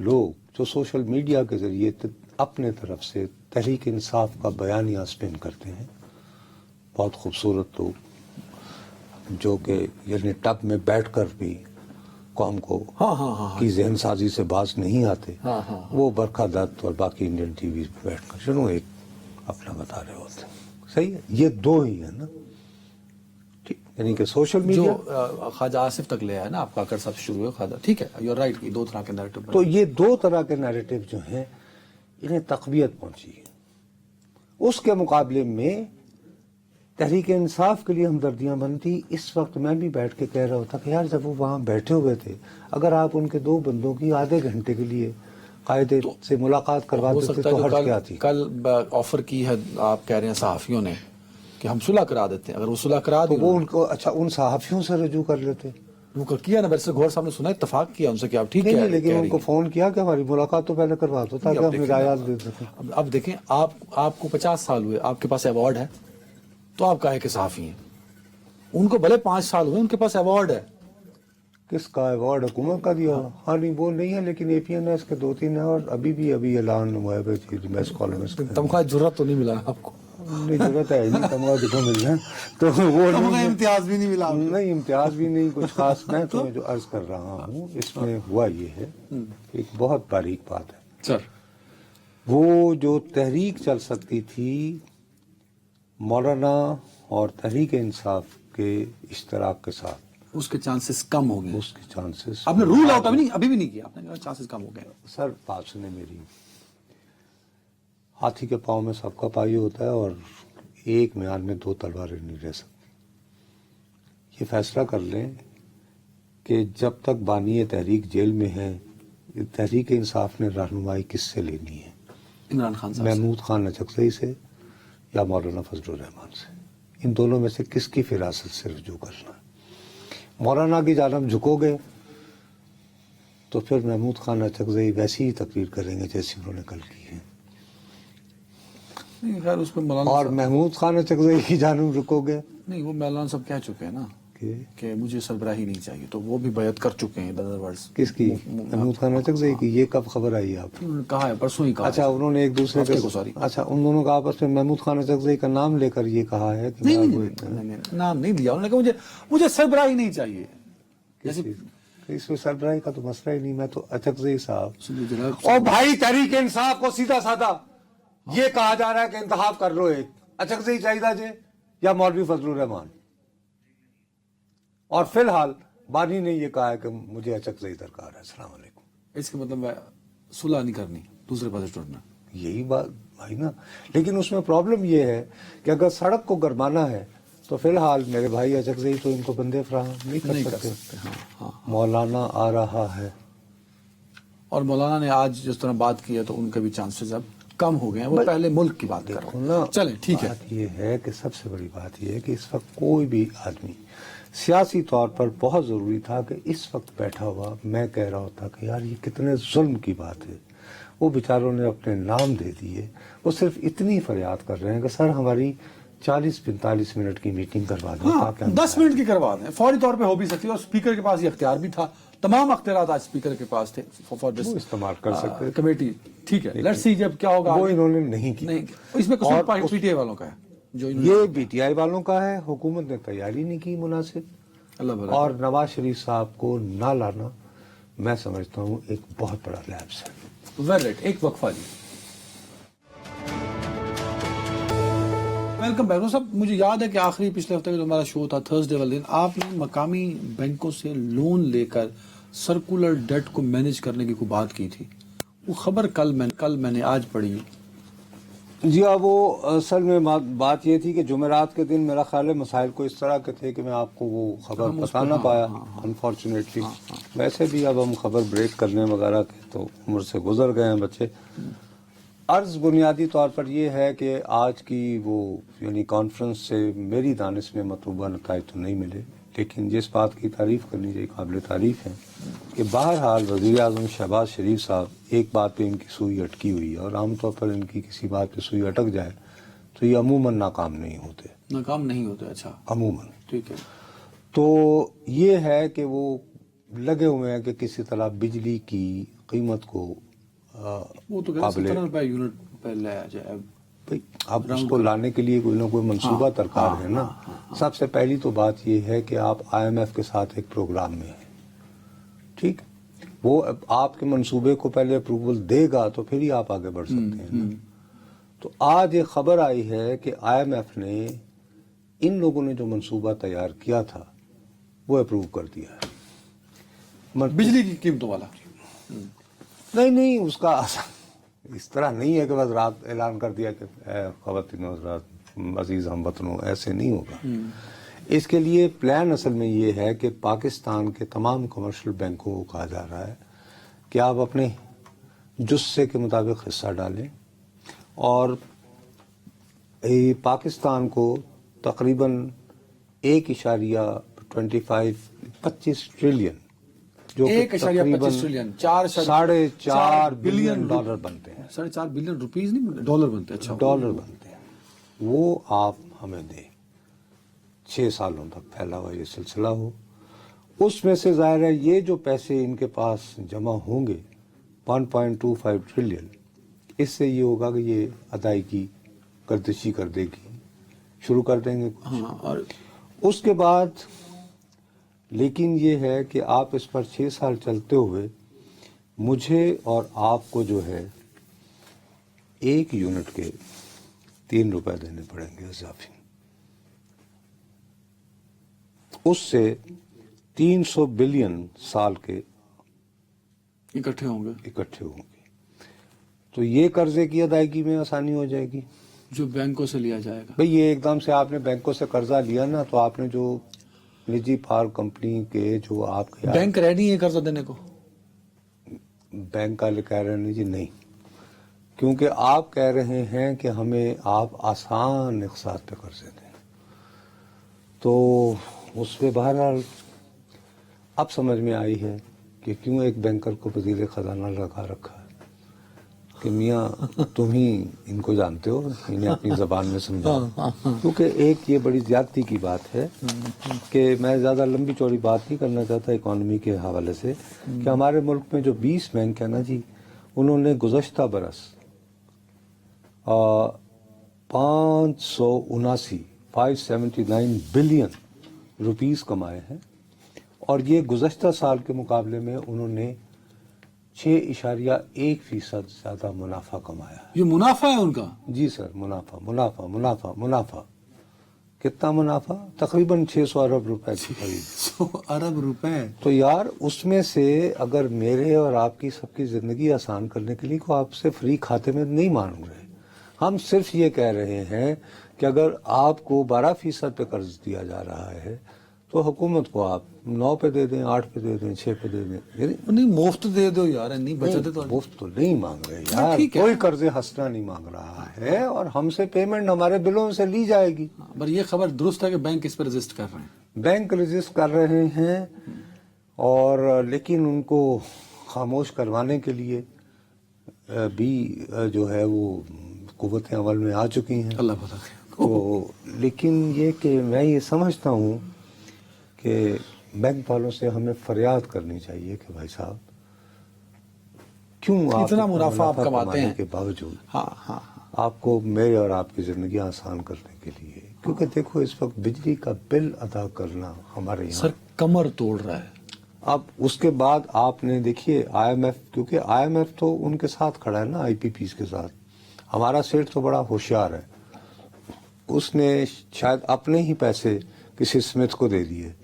लोग जो सोशल मीडिया के जरिए अपने तरफ से तहरीक इंसाफ का बयानिया स्पिन करते हैं, बहुत खूबसूरत लोग जो कि यानी टब में बैठकर भी कौम को की जहन साजी से बाज नहीं आते, वो बरखा दत्त और बाकी इंडियन टीवी पे बैठकर चलो एक अपना बता रहे होते। सही है, ये दो ही है ना, ठीक, यानी कि सोशल मीडिया जो ख्वाजा आसिफ तक ले आया ना आपका अकर साहब शुरू है ख्वाजा, ठीक है, यू आर राइट, दो तरह के नैरेटिव। तो ये दो तरह के नैरेटिव जो हैं इन्हें तकवीत पहुंची है। उसके मुकाबले में तहरीक इंसाफ के लिए हमदर्दियां बनती। इस वक्त मैं भी बैठ के कह रहा होता कि यार जब वो वहां बैठे हुए थे, अगर आप उनके दो बंदों की आधे घंटे के लिए कायदे से मुलाकात करवा देते तो हर्ज क्या थी। कल ऑफर की है आप कह रहे हैं सहाफियों ने कि हम सुलह करा देते हैं, अगर वो सुलह करा तो वो उनको अच्छा उन सहाफियों से रजू कर लेते। वो किया ना, वैसे गौर साहब ने सुना, इत्तेफाक किया उनसे कि आप ठीक है, लेकिन उनको फोन किया कि हमारी मुलाकात तो पहले करवा दो ताकि हम हिदायत दे सकें। अब देखें, आपको 50 साल हुए, आपके पास अवार्ड है, तो आप काहे के सहाफी हैं? उनको भले 5 साल हुए, उनके पास अवार्ड है। किसका अवार्ड? हुकूमत का दिया? हाँ नहीं वो नहीं है, लेकिन एपीएनएस के 2-3 है और अभी ऐलान हुआ है बेस कॉलमिस्ट का। तनख्वाह जुर्रत तो नहीं मिला आपको? نہیں ضرورت ہے نہیں، تمغہ کتنا مل جائے تو وہ امتیاز بھی نہیں ملا نہیں، امتیاز بھی نہیں کچھ خاص. میں تمہیں جو عرض کر رہا ہوں اس میں ہوا یہ ہے، ایک بہت باریک بات ہے سر. وہ جو تحریک چل سکتی تھی مولانا اور تحریک انصاف کے اشتراک کے ساتھ، اس کے چانسز کم ہو گئے. اس کے چانسز آپ نے رول آؤٹ ابھی بھی نہیں کیا، آپ نے کہا چانسز کم ہو گئے. سر بات سنیں میری، ہاتھی کے پاؤں میں سب کا پائی ہوتا ہے اور ایک میان میں دو تلواریں نہیں رہ سکتی. یہ فیصلہ کر لیں کہ جب تک بانی تحریک جیل میں ہے، تحریک انصاف نے رہنمائی کس سے لینی ہے؟ عمران خان صاحب سے. محمود خان اچکزئی سے یا مولانا فضل الرحمان سے؟ ان دونوں میں سے کس کی فراست سے رجوع کرنا ہے؟ مولانا کی جانب جھکو گے تو پھر محمود خان اچکزئی ویسی ہی تقریر کریں گے جیسی انہوں نے کل کی ہے، نہیں خیر اس پہ مولانا اور صاحب محمود خان اچکزئی کی جانب رکو گے نہیں، وہ مولانا صاحب کہہ چکے ہیں نا کہ مجھے سربراہی نہیں چاہیے، تو وہ بھی بیعت کر چکے ہیں. ادر ورڈز کس کی؟ محمود خان اچکزئی کی. یہ کب خبر آئی آپ؟ انہوں نے کہا ہے، پرسوں ہی کہا. اچھا انہوں نے ایک دوسرے ہفتے کو سوری. اچھا ان دونوں کا آپس میں محمود خان اچکزئی کا نام لے کر یہ کہا ہے کہ نہیں، نام نہیں دیا انہوں نے کہا مجھے سربراہی نہیں چاہیے. جیسے اس میں سربراہی کا تو مسئلہ ہی نہیں. میں تو اچکزئی صاحب جناب اور بھائی تحریک انصاف کو سیدھا سادہ یہ کہا جا رہا ہے کہ انتخاب کر لو، ایک اچکزئی چاہیے جے یا مولوی فضل الرحمان، اور فی الحال بانی نے یہ کہا ہے کہ مجھے اچکزئی درکار ہے. السلام علیکم. اس کا مطلب ہے صلح نہیں کرنی، دوسرے پاس ٹوٹنا. یہی بات بھائی نا، لیکن اس میں پرابلم یہ ہے کہ اگر سڑک کو گرمانا ہے تو فی الحال میرے بھائی اچکزئی تو ان کو بندے فراہم نہیں کر سکتے. ہاں. مولانا آ رہا ہے، اور مولانا نے آج جس طرح بات کی ہے تو ان کے بھی چانسز اب کم ہو گئے ہیں. وہ پہلے ملک کی بات کر رہے ہیں. چلیں ٹھیک ہے. بات یہ ہے کہ سب سے بڑی بات یہ ہے کہ اس وقت کوئی بھی آدمی سیاسی طور پر بہت ضروری تھا کہ اس وقت بیٹھا ہوا میں کہہ رہا ہوتا کہ یار یہ کتنے ظلم کی بات ہے. وہ بیچاروں نے اپنے نام دے دیے، وہ صرف اتنی فریاد کر رہے ہیں کہ سر ہماری 40-45 منٹ کی میٹنگ کروا دیں. ہاں 10 منٹ کی کروا دیں، فوری طور پہ ہو بھی سکتی ہے. اور اسپیکر کے پاس یہ اختیار بھی تھا، تمام اختیارات آج اسپیکر کے پاس تھے فار دس استعمال کر سکتے کمیٹی. ٹھیک ہے، لیٹس سی جب کیا ہوگا. وہ انہوں نے نہیں کی. اس میں قصور پی ٹی آئی والوں کا ہے، جو یہ پی ٹی آئی والوں کا ہے. حکومت نے تیاری نہیں کی مناسب، اللہ بھلا. اور نواز شریف صاحب کو نہ لانا میں سمجھتا ہوں ایک بہت بڑا لیپس ہے. Well right. ایک وقفہ جی. Welcome back. صاحب مجھے یاد ہے کہ آخری پچھلے ہفتے کا جو ہمارا شو تھا تھرسڈے والے دن، آپ نے مقامی بینکوں سے لون لے کر سرکولر ڈیٹ کو مینیج کرنے کی کوئی بات کی تھی. وہ خبر کل میں نے آج پڑھی. جی ہاں، وہ اصل میں بات یہ تھی کہ جمعرات کے دن میرا خیال ہے مسائل کو اس طرح کے تھے کہ میں آپ کو وہ خبر بتا نہ پایا انفارچونیٹلی. ویسے بھی اب ہم خبر بریک کرنے وغیرہ کے تو عمر سے گزر گئے ہیں بچے. عرض بنیادی طور پر یہ ہے کہ آج کی وہ یعنی کانفرنس سے میری دانش میں مطلوبہ نتائج تو نہیں ملے، لیکن جس بات کی تعریف کرنی چاہیے قابل تعریف ہے کہ بہرحال وزیر اعظم شہباز شریف صاحب ایک بات پہ ان کی سوئی اٹکی ہوئی ہے، اور عام طور پر ان کی کسی بات پہ سوئی اٹک جائے تو یہ عموماً ناکام نہیں ہوتے. اچھا عموماً. ٹھیک ہے. تو یہ ہے کہ وہ لگے ہوئے ہیں کہ کسی طرح بجلی کی قیمت کو وہ تو 17 روپے یونٹ پہ لایا جائے. اب اس کو لانے کے لیے کوئی نہ کوئی منصوبہ درکار ہے نا. سب سے پہلی تو بات یہ ہے کہ آپ آئی ایم ایف کے ساتھ ایک پروگرام میں ہیں، ٹھیک. وہ آپ کے منصوبے کو پہلے اپروول دے گا تو پھر ہی آپ آگے بڑھ سکتے ہیں. تو آج ایک خبر آئی ہے کہ آئی ایم ایف نے ان لوگوں نے جو منصوبہ تیار کیا تھا وہ اپروو کر دیا ہے بجلی کی قیمتوں والا. نہیں اس کا اس طرح نہیں ہے کہ بس رات اعلان کر دیا کہ خواتین حضرات عزیز ہم وطنوں، ایسے نہیں ہوگا. اس کے لیے پلان اصل میں یہ ہے کہ پاکستان کے تمام کمرشل بینکوں کو کہا جا رہا ہے کہ آپ اپنے جسے کے مطابق حصہ ڈالیں، اور پاکستان کو تقریباً 1.25 ٹریلین جو 1.25 ٹریلین 4.5 بلین ڈالر بنتے ہیں. 4.5 بلین روپیز نہیں، ڈالر بنتے ہیں. اچھا ڈالر بنتے ہیں. وہ آپ ہمیں دیں. 6 سالوں تک پھیلا ہوا یہ سلسلہ ہو. اس میں سے ظاہر ہے یہ جو پیسے ان کے پاس جمع ہوں گے 1.25 ٹریلین، اس سے یہ ہوگا کہ یہ ادائیگی गर्दिशी कर देगी, शुरू कर देंगे कुछ। हाँ, और उसके बाद लेकिन ये है कि आप इस पर 6 साल चलते हुए मुझे और आपको जो है 1 यूनिट के 3 रुपए देने पड़ेंगे इजाफी। उससे 300 बिलियन साल के इकट्ठे होंगे इकट्ठे होंगे। तो ये कर्जे की अदायगी में आसानी हो जाएगी। जो बैंकों से लिया जाएगा। भाई ये एकदम से आपने बैंकों से कर्जा लिया ना, तो आपने जो निजी फार्म कंपनी के जो आपके बैंक रेडी है कर्जा देने को? बैंक वाले कह रहे हैं जी नहीं, क्योंकि आप कह रहे हैं कि हमें आप आसान इक़्तिसाद पे कर्जे दें। तो उस पे बहरहाल अब समझ में आई है कि क्यों एक बैंकर को वज़ीर ख़जाना लगा रखा है कि मियाँ तुम ही इनको जानते हो, इन्हें अपनी ज़बान में समझाओ। क्योंकि एक ये बड़ी ज़्यादती की बात है कि मैं ज़्यादा लंबी चौड़ी बात नहीं करना चाहता इकॉनमी के हवाले से, कि हमारे मुल्क में जो 20 बैंक है ना जी, उन्होंने गुज़श्ता बरस 579 बिलियन रुपीस कमाए हैं, और ये गुज़श्ता साल के मुकाबले में उन्होंने 6.1% ज्यादा मुनाफा कमाया है। ये मुनाफा है उनका? जी सर, मुनाफा मुनाफा मुनाफा मुनाफा। कितना मुनाफा? तकरीबन 600 अरब रुपए के करीब। 100 अरब रुपए। तो यार उसमें से अगर मेरे और आपकी सबकी जिंदगी आसान करने के लिए को आपसे फ्री खाते में नहीं मांग रहे, हम सिर्फ ये कह रहे हैं कि अगर आपको 12% पे कर्ज दिया जा रहा है तो हुकूमत को आप 9 पे दे दें, 8 पे दे दें, 6 पे दे दें। नहीं मुफ्त दे दो यार, नहीं बचत है तो। मुफ्त तो नहीं मांग रहे यार, कोई कर्जे हंसना नहीं मांग रहा है, और हमसे पेमेंट हमारे बिलों से ली जाएगी। पर ये खबर दुरुस्त है कि बैंक इस पर रजिस्ट कर रहे हैं। बैंक रजिस्ट कर रहे हैं, और लेकिन उनको खामोश करवाने के लिए भी जो है वो कुव्वतें अमल में आ चुकी हैं। अल्लाह भला करे। तो लेकिन ये कि मैं ये समझता हूँ कि बैंक वालों से हमें फरियाद करनी चाहिए कि भाई साहब क्यों आप इतना मुनाफा आप कमाते हैं के बावजूद हाँ आपको मेरे और आपकी जिंदगी आसान करने के लिए, क्योंकि देखो इस वक्त बिजली का बिल अदा करना हमारे यहाँ सर कमर तोड़ रहा है। अब उसके बाद आपने देखिए IMF, क्योंकि IMF तो उनके साथ खड़ा है ना, IPPs के साथ। हमारा सेठ तो बड़ा होशियार है, उसने शायद अपने ही पैसे किसी स्मिथ को दे दिए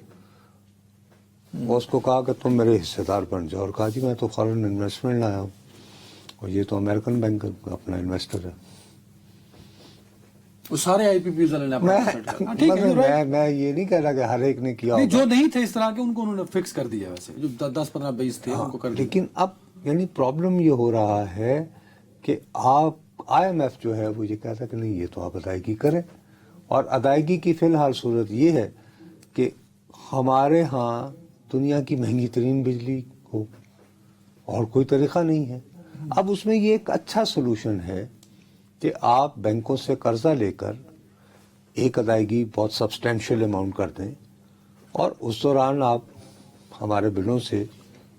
और उसको कहा कि तुम मेरे हिस्सेदार बन जाओ, और कहा जी मैं तो फॉरेन इन्वेस्टमेंट लाया हूँ, और ये तो अमेरिकन बैंक अपना इन्वेस्टर है। वो सारे IPPs वाले ने अपना मैं ये नहीं कह रहा कि हर एक ने किया नहीं, जो नहीं थे इस तरह के उनको उन्होंने फिक्स कर दिया, वैसे जो 10, 15, 20 थे उनको कर दिया। लेकिन अब यानी प्रॉब्लम ये हो रहा है कि आप IMF जो है वो ये कहता है कि नहीं ये तो आप अदायगी करें, और अदायगी की फिलहाल सूरत ये है कि हमारे यहाँ दुनिया की महंगी तरीन बिजली हो और कोई तरीका नहीं है। अब उसमें ये एक अच्छा सोल्यूशन है कि आप बैंकों से कर्जा लेकर एक अदायगी बहुत सब्सटेंशियल अमाउंट कर दें, और उस दौरान आप हमारे बिलों से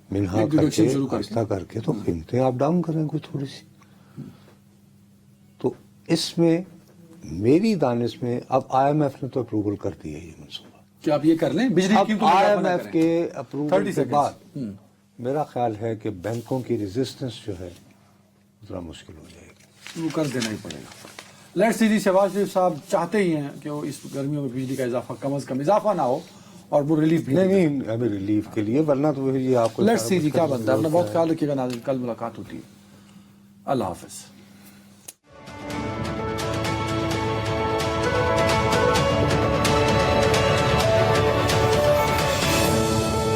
मिन्हा करके आस्था करके तो कीमतें आप डाउन करें कोई थोड़ी सी। तो इसमें मेरी दानिश में अब IMF ने तो अप्रूवल कर दी है ये मंसूबा कि आप ये कर लें बिजली की। IMF के अप्रूवल के बाद मेरा ख्याल है कि बैंकों की रेजिस्टेंस जो है जरा मुश्किल हो जाएगी, वो कर देना ही पड़ेगा। लेट्स सी जी, शहबाज शरीफ साहब चाहते ही हैं कि वो इस गर्मियों में बिजली का इजाफा कम से कम इजाफा ना हो और वो रिलीफ भी नहीं अभी रिलीफ के लिए, वरना तो ये आपको लेट्स सी जी क्या बनता है। अपना बहुत ख्याल रखिएगा नाज़रीन, कल मुलाकात होती है। अल्लाह हाफिज।